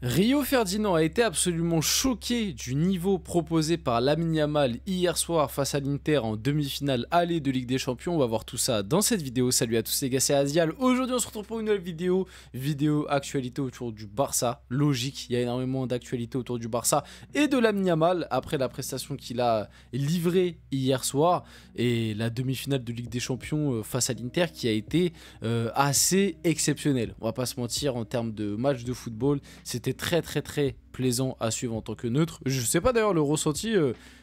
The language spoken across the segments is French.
Rio Ferdinand a été absolument choqué du niveau proposé par Lamine Yamal hier soir face à l'Inter en demi-finale aller de Ligue des Champions. On va voir tout ça dans cette vidéo. Salut à tous les gars, c'est Azial. Aujourd'hui on se retrouve pour une nouvelle vidéo actualité autour du Barça. Logique, il y a énormément d'actualités autour du Barça et de Lamine Yamal après la prestation qu'il a livrée hier soir et la demi-finale de Ligue des Champions face à l'Inter qui a été assez exceptionnelle. On va pas se mentir, en termes de match de football, c'était très plaisant à suivre en tant que neutre. Je sais pas d'ailleurs le ressenti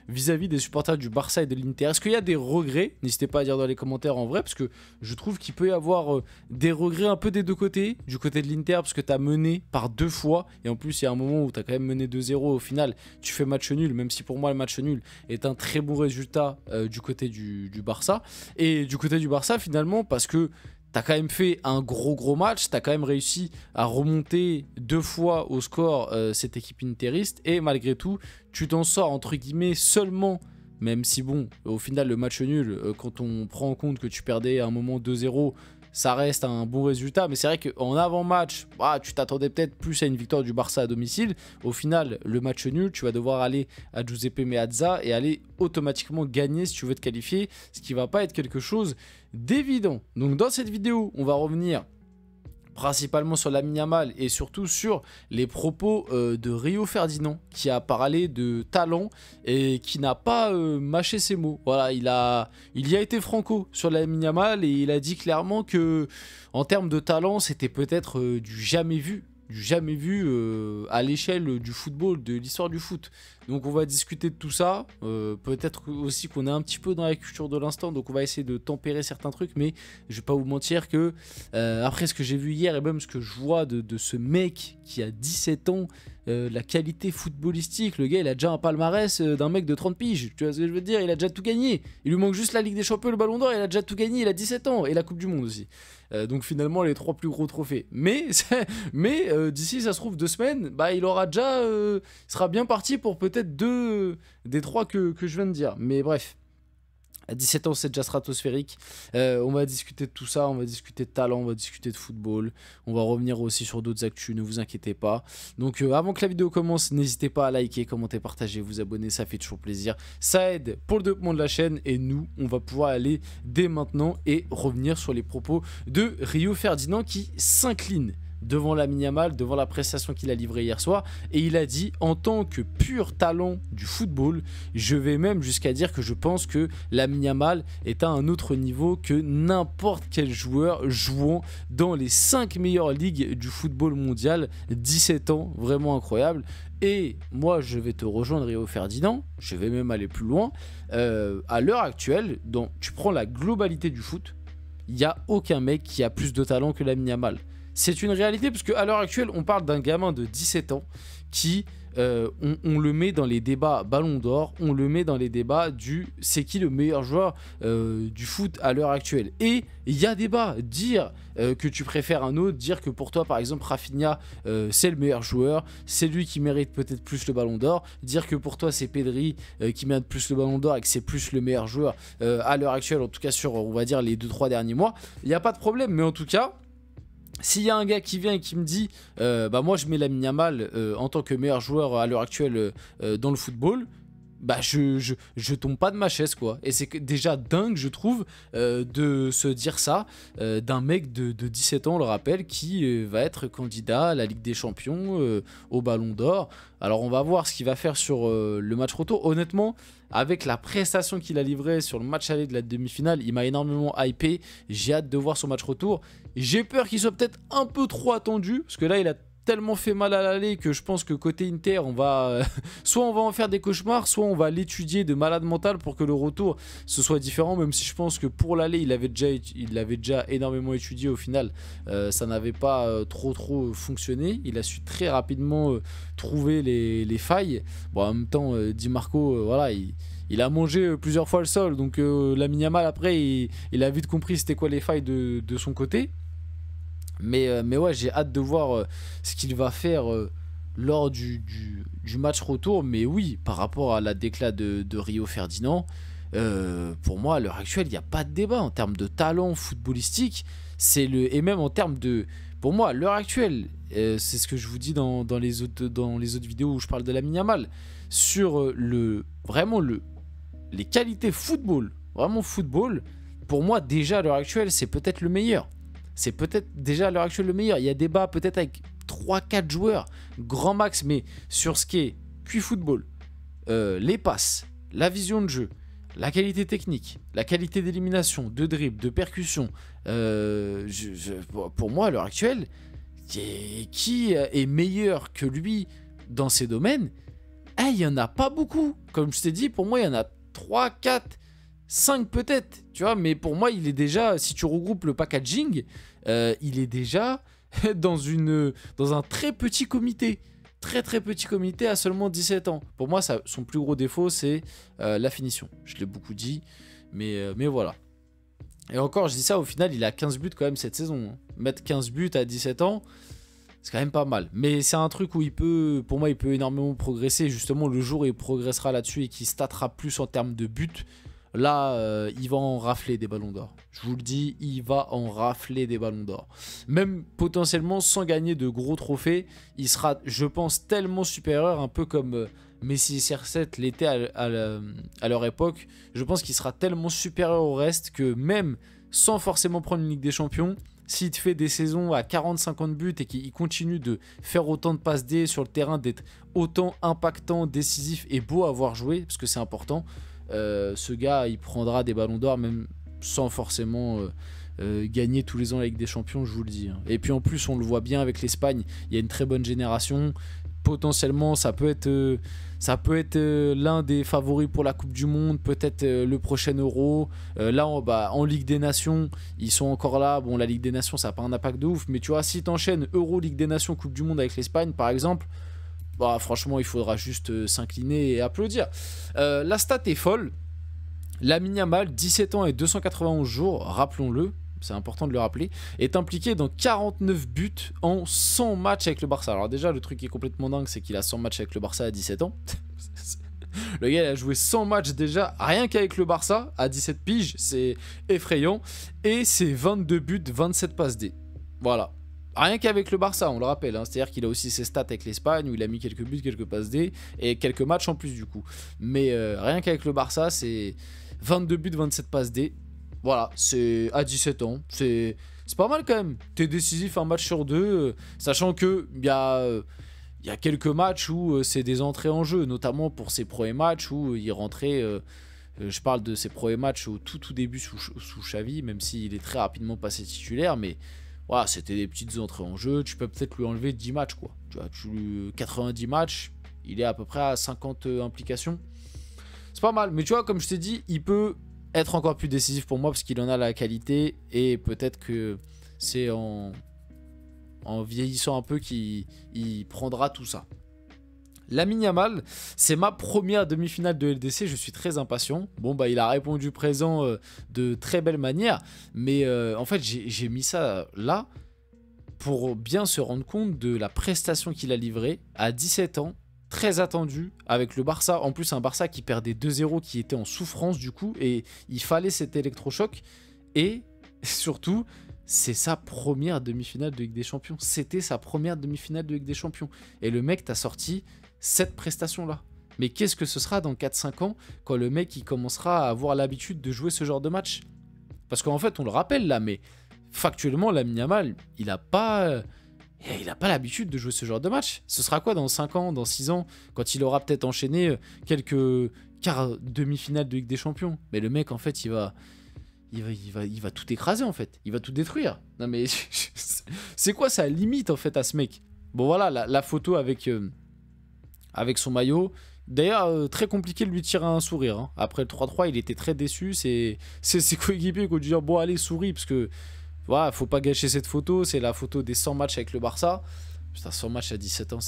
vis-à-vis des supporters du Barça et de l'Inter. Est-ce qu'il y a des regrets? N'hésitez pas à dire dans les commentaires en vrai, parce que je trouve qu'il peut y avoir des regrets un peu des deux côtés. Du côté de l'Inter, parce que tu as mené par 2 fois, et en plus il y a un moment où tu as quand même mené 2-0, au final tu fais match nul, même si pour moi le match nul est un très bon résultat du côté du Barça. Et du côté du Barça finalement, parce que t'as quand même fait un gros match, t'as quand même réussi à remonter 2 fois au score cette équipe interiste, et malgré tout, tu t'en sors entre guillemets seulement, même si bon, au final le match nul, quand on prend en compte que tu perdais à un moment 2-0, ça reste un bon résultat, mais c'est vrai qu'en avant-match, tu t'attendais peut-être plus à une victoire du Barça à domicile. Au final, le match nul, tu vas devoir aller à Giuseppe Meazza et aller automatiquement gagner si tu veux te qualifier, ce qui va pas être quelque chose d'évident. Donc dans cette vidéo, on va revenir principalement sur Lamine Yamal et surtout sur les propos de Rio Ferdinand, qui a parlé de talent et qui n'a pas mâché ses mots. Voilà, il y a été franco sur Lamine Yamal et il a dit clairement que en termes de talent, c'était peut-être du jamais vu à l'échelle du football, de l'histoire du foot. Donc on va discuter de tout ça, peut-être aussi qu'on est un petit peu dans la culture de l'instant, donc on va essayer de tempérer certains trucs, mais je vais pas vous mentir que après ce que j'ai vu hier et même ce que je vois de ce mec qui a 17 ans, la qualité footballistique, le gars il a déjà un palmarès d'un mec de 30 piges, tu vois ce que je veux dire, il a déjà tout gagné, il lui manque juste la Ligue des Champions, le Ballon d'Or, il a déjà tout gagné, il a 17 ans, et la Coupe du Monde aussi. Donc finalement les 3 plus gros trophées, mais d'ici ça se trouve 2 semaines, il aura déjà, il sera bien parti pour peut-être 2 des 3 que je viens de dire, mais bref. À 17 ans, c'est déjà stratosphérique. On va discuter de tout ça, on va discuter de talent, on va discuter de football. On va revenir aussi sur d'autres actus, ne vous inquiétez pas. Donc avant que la vidéo commence, n'hésitez pas à liker, commenter, partager, vous abonner, ça fait toujours plaisir. Ça aide pour le développement de la chaîne et nous, on va pouvoir aller dès maintenant et revenir sur les propos de Rio Ferdinand qui s'incline devant Lamine Yamal, devant la prestation qu'il a livrée hier soir, et il a dit en tant que pur talent du football, je vais même jusqu'à dire que je pense que Lamine Yamal est à un autre niveau que n'importe quel joueur jouant dans les 5 meilleures ligues du football mondial. 17 ans, vraiment incroyable. Et moi je vais te rejoindre Rio Ferdinand, je vais même aller plus loin. À l'heure actuelle, tu prends la globalité du foot, il n'y a aucun mec qui a plus de talent que Lamine Yamal. C'est une réalité parce qu'à l'heure actuelle, on parle d'un gamin de 17 ans qui, on le met dans les débats Ballon d'Or, on le met dans les débats du c'est qui le meilleur joueur du foot à l'heure actuelle. Et il y a débat, dire que tu préfères un autre, dire que pour toi par exemple Rafinha c'est le meilleur joueur, c'est lui qui mérite peut-être plus le Ballon d'Or, dire que pour toi c'est Pedri qui mérite plus le Ballon d'Or et que c'est plus le meilleur joueur à l'heure actuelle, en tout cas sur on va dire les 2-3 derniers mois, il n'y a pas de problème, mais en tout cas s'il y a un gars qui vient et qui me dit moi je mets Lamine Yamal en tant que meilleur joueur à l'heure actuelle dans le football, je tombe pas de ma chaise quoi. Et c'est déjà dingue je trouve de se dire ça d'un mec de 17 ans, on le rappelle, qui va être candidat à la Ligue des Champions, au Ballon d'Or. Alors on va voir ce qu'il va faire sur le match retour. Honnêtement, avec la prestation qu'il a livrée sur le match aller de la demi-finale, il m'a énormément hypé. J'ai hâte de voir son match retour. J'ai peur qu'il soit peut-être un peu trop attendu, parce que là il a tellement fait mal à l'aller que je pense que côté Inter on va soit on va en faire des cauchemars, soit on va l'étudier de malade mental pour que le retour ce soit différent, même si je pense que pour l'aller il l'avait déjà énormément étudié. Au final ça n'avait pas trop fonctionné, il a su très rapidement trouver les failles. Bon, en même temps Di Marco voilà, il a mangé plusieurs fois le sol, donc Lamine Yamal après il a vite compris c'était quoi les failles de son côté. Mais ouais, j'ai hâte de voir ce qu'il va faire lors du match retour. Mais oui, par rapport à la déclat de Rio Ferdinand, pour moi à l'heure actuelle il n'y a pas de débat en termes de talent footballistique. Et même en termes de Pour moi, à l'heure actuelle, c'est ce que je vous dis dans les autres vidéos où je parle de Lamine Yamal, sur les qualités football, vraiment football, pour moi, déjà à l'heure actuelle, c'est peut-être le meilleur. C'est peut-être déjà à l'heure actuelle le meilleur. Il y a débat peut-être avec 3-4 joueurs, grand max, mais sur ce qui est QI football, les passes, la vision de jeu, la qualité technique, la qualité d'élimination, de dribble, de percussion, pour moi à l'heure actuelle, qui est meilleur que lui dans ces domaines? Il n'y en a pas beaucoup. Comme je t'ai dit, pour moi, il y en a 3, 4, 5 peut-être. Tu vois, mais pour moi, il est déjà, si tu regroupes le packaging, il est déjà dans un très petit comité. Très très petit comité à seulement 17 ans. Pour moi, son plus gros défaut, c'est la finition. Je l'ai beaucoup dit, mais voilà. Et encore, je dis ça, au final, il a 15 buts quand même cette saison. Hein. Mettre 15 buts à 17 ans, c'est quand même pas mal. Mais c'est un truc où pour moi, il peut énormément progresser. Justement, le jour où il progressera là-dessus et qu'il statera plus en termes de buts, là, il va en rafler des ballons d'or. Je vous le dis, il va en rafler des ballons d'or. Même potentiellement, sans gagner de gros trophées, il sera, je pense, tellement supérieur, un peu comme Messi et CR7 l'étaient à leur époque. Je pense qu'il sera tellement supérieur au reste que même sans forcément prendre une Ligue des Champions, s'il te fait des saisons à 40-50 buts et qu'il continue de faire autant de passes D sur le terrain, d'être autant impactant, décisif et beau à voir jouer, parce que c'est important, ce gars, il prendra des ballons d'or même sans forcément gagner tous les ans la Ligue des Champions, je vous le dis. Hein. Et puis en plus, on le voit bien avec l'Espagne, il y a une très bonne génération. Potentiellement, ça peut être l'un des favoris pour la Coupe du Monde, peut-être le prochain Euro. Là, en Ligue des Nations, ils sont encore là. Bon, la Ligue des Nations, ça n'a pas un impact de ouf, mais tu vois, si tu enchaînes Euro, Ligue des Nations, Coupe du Monde avec l'Espagne, par exemple, franchement, il faudra juste s'incliner et applaudir. La stat est folle. Lamine Yamal, 17 ans et 291 jours, rappelons-le, c'est important de le rappeler, est impliqué dans 49 buts en 100 matchs avec le Barça. Alors déjà, le truc qui est complètement dingue, c'est qu'il a 100 matchs avec le Barça à 17 ans. Le gars, il a joué 100 matchs déjà, rien qu'avec le Barça, à 17 piges, c'est effrayant. Et c'est 22 buts, 27 passes D. Voilà. Rien qu'avec le Barça, on le rappelle. Hein. C'est-à-dire qu'il a aussi ses stats avec l'Espagne, où il a mis quelques buts, quelques passes D, et quelques matchs en plus du coup. Mais rien qu'avec le Barça, c'est 22 buts, 27 passes D. Voilà, c'est à 17 ans, c'est pas mal quand même. T'es décisif un match sur deux, sachant que il y a quelques matchs où c'est des entrées en jeu, notamment pour ses premiers matchs où il rentrait. Je parle de ses premiers matchs au tout début sous Xavi, même s'il est très rapidement passé titulaire, mais voilà, c'était des petites entrées en jeu. Tu peux peut-être lui enlever 10 matchs, quoi. Tu vois, 90 matchs, il est à peu près à 50 implications. C'est pas mal, mais tu vois, comme je t'ai dit, il peut être encore plus décisif pour moi parce qu'il en a la qualité et peut-être que c'est en vieillissant un peu qu'il prendra tout ça. Lamine Yamal, c'est ma première demi-finale de LDC, je suis très impatient. Bon, il a répondu présent de très belle manière, mais en fait, j'ai mis ça là pour bien se rendre compte de la prestation qu'il a livrée à 17 ans. Très attendu avec le Barça, en plus un Barça qui perdait 2-0, qui était en souffrance du coup, et il fallait cet électrochoc, et surtout c'est sa première demi-finale de Ligue des Champions, c'était sa première demi-finale de Ligue des Champions, et le mec t'a sorti cette prestation là. Mais qu'est-ce que ce sera dans 4-5 ans quand le mec il commencera à avoir l'habitude de jouer ce genre de match? Parce qu'en fait on le rappelle là, mais factuellement Lamine Yamal il a pas l'habitude de jouer ce genre de match. Ce sera quoi dans 5 ans, dans 6 ans, quand il aura peut-être enchaîné quelques quarts demi-finales de Ligue des Champions. Mais le mec, en fait, il va tout écraser, en fait. Il va tout détruire. Non, mais c'est quoi sa limite, en fait, à ce mec? Bon, voilà, la photo avec son maillot. D'ailleurs, très compliqué de lui tirer un sourire. Hein. Après le 3-3, il était très déçu. C'est ses coéquipiers qui ont dû dire, bon, allez, souris, parce que voilà, faut pas gâcher cette photo, c'est la photo des 100 matchs avec le Barça. Putain, 100 matchs à 17 ans,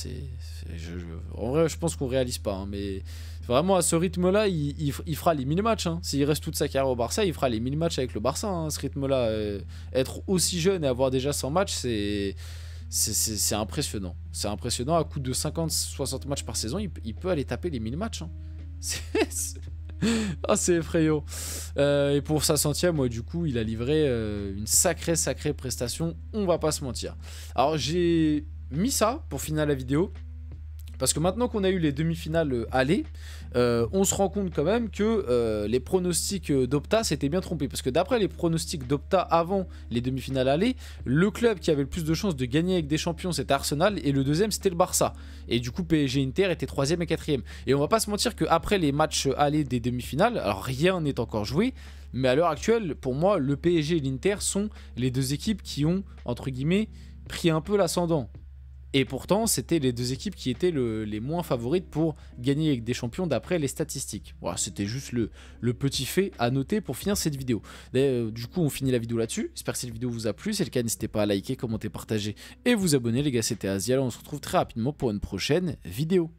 en vrai, je pense qu'on réalise pas. Hein, mais vraiment, à ce rythme-là, il fera les 1000 matchs. Hein. S'il reste toute sa carrière au Barça, il fera les 1000 matchs avec le Barça. Hein, ce rythme-là, être aussi jeune et avoir déjà 100 matchs, c'est impressionnant. C'est impressionnant. À coup de 50-60 matchs par saison, il peut aller taper les 1000 matchs. Hein. Ah, c'est effrayant. Et pour sa centième, ouais, du coup, il a livré une sacrée prestation, on va pas se mentir. Alors, j'ai mis ça pour finir la vidéo. Parce que maintenant qu'on a eu les demi-finales aller, on se rend compte quand même que les pronostics d'Opta s'étaient bien trompés. Parce que d'après les pronostics d'Opta avant les demi-finales aller, le club qui avait le plus de chances de gagner avec des champions c'était Arsenal et le deuxième c'était le Barça. Et du coup PSG Inter était 3e et 4e. Et on va pas se mentir qu'après les matchs aller des demi-finales, alors rien n'est encore joué, mais à l'heure actuelle, pour moi, le PSG et l'Inter sont les deux équipes qui ont, entre guillemets, pris un peu l'ascendant. Et pourtant, c'était les deux équipes qui étaient les moins favorites pour gagner avec des champions d'après les statistiques. Voilà, c'était juste le petit fait à noter pour finir cette vidéo. Du coup, on finit la vidéo là-dessus. J'espère que cette vidéo vous a plu. Si c'est le cas, n'hésitez pas à liker, commenter, partager et vous abonner. Les gars, c'était Azial. On se retrouve très rapidement pour une prochaine vidéo.